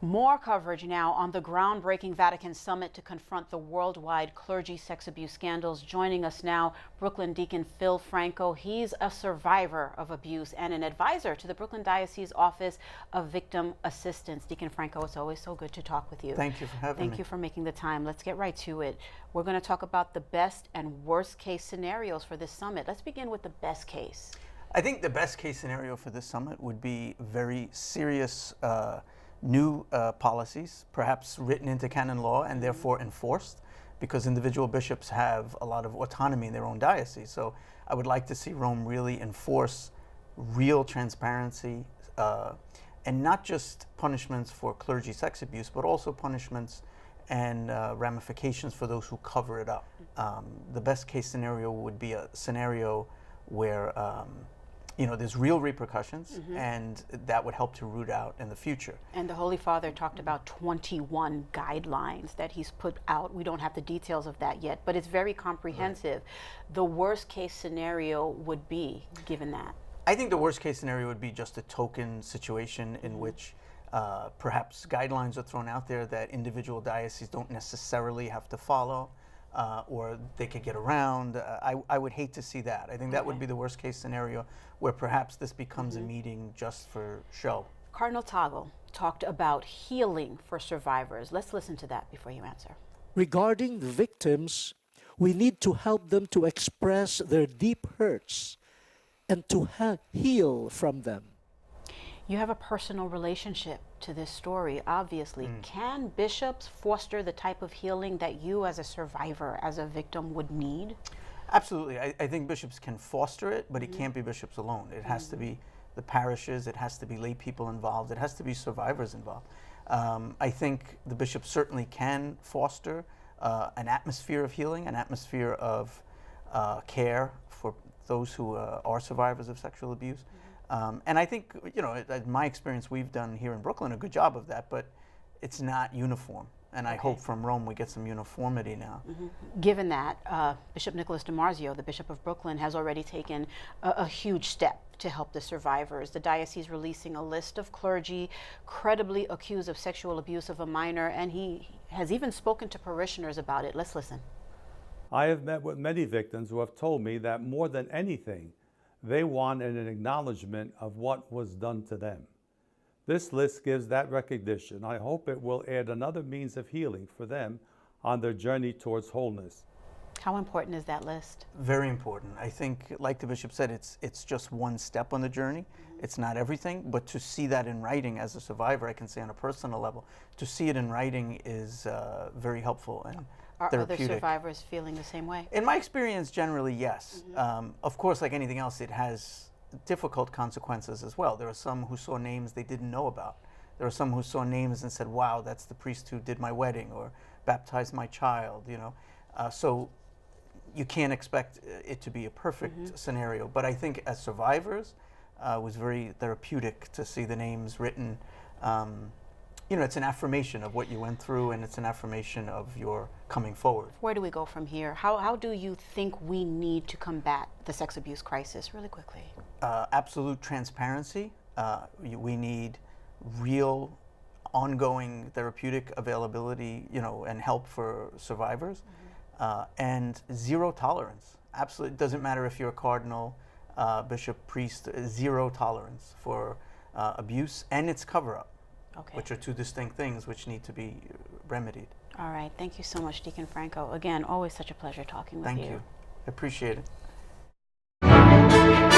More coverage now on the groundbreaking Vatican summit to confront the worldwide clergy sex abuse scandals. Joining us now, Brooklyn Deacon Phil Franco. He's a survivor of abuse and an advisor to the Brooklyn Diocese Office of Victim Assistance. Deacon Franco, it's always so good to talk with you. Thank you for having me. Thank you for making the time. Let's get right to it. We're going to talk about the best and worst case scenarios for this summit. Let's begin with the best case. I think the best case scenario for this summit would be very serious new policies, perhaps written into canon law and therefore enforced, because individual bishops have a lot of autonomy in their own diocese. So I would like to see Rome really enforce real transparency and not just punishments for clergy sex abuse, but also punishments and ramifications for those who cover it up. The best case scenario would be a scenario where there's real repercussions, and that would help to root out in the future. And the Holy Father talked about 21 guidelines that he's put out. We don't have the details of that yet, but it's very comprehensive. Right. The worst case scenario would be, given that? I think the worst case scenario would be just a token situation in which perhaps guidelines are thrown out there that individual dioceses don't necessarily have to follow. Or they could get around. I would hate to see that. I think that would be the worst case scenario, where perhaps this becomes a meeting just for show. Cardinal Tagle talked about healing for survivors. Let's listen to that before you answer. Regarding the victims, we need to help them to express their deep hurts and to heal from them. You have a personal relationship to this story, obviously. Can bishops foster the type of healing that you as a survivor, as a victim, would need? Absolutely. I think bishops can foster it, but it can't be bishops alone. It has to be the parishes, it has to be lay people involved, it has to be survivors involved. I think the bishops certainly can foster an atmosphere of healing, an atmosphere of care for those who are survivors of sexual abuse. And I think, in my experience, we've done here in Brooklyn a good job of that, but it's not uniform. And I hope from Rome we get some uniformity now. Given that, Bishop Nicholas DiMarzio, the Bishop of Brooklyn, has already taken a huge step to help the survivors. The diocese releasing a list of clergy credibly accused of sexual abuse of a minor, and he has even spoken to parishioners about it. Let's listen. I have met with many victims who have told me that more than anything, they wanted an acknowledgement of what was done to them. This list gives that recognition. I hope it will add another means of healing for them on their journey towards wholeness. How important is that list? Very important. I think, like the bishop said, it's just one step on the journey. It's not everything, but to see that in writing as a survivor, I can say on a personal level, to see it in writing is very helpful and Are therapeutic. other survivors feeling the same way? In my experience, generally, yes. Of course, like anything else, it has difficult consequences as well. There are some who saw names they didn't know about. There are some who saw names and said, wow, that's the priest who did my wedding or baptized my child, So you can't expect it to be a perfect scenario. But I think as survivors, it was very therapeutic to see the names written. It's an affirmation of what you went through, and it's an affirmation of your coming forward. Where do we go from here? How do you think we need to combat the sex abuse crisis, really quickly? Absolute transparency. We need real, ongoing therapeutic availability, and help for survivors, and zero tolerance. Absolutely, it doesn't matter if you're a cardinal, bishop, priest, zero tolerance for abuse and its cover-up. Okay. Which are two distinct things which need to be remedied. All right. Thank you so much, Deacon Franco. Again, always such a pleasure talking with you. Thank you. I appreciate it.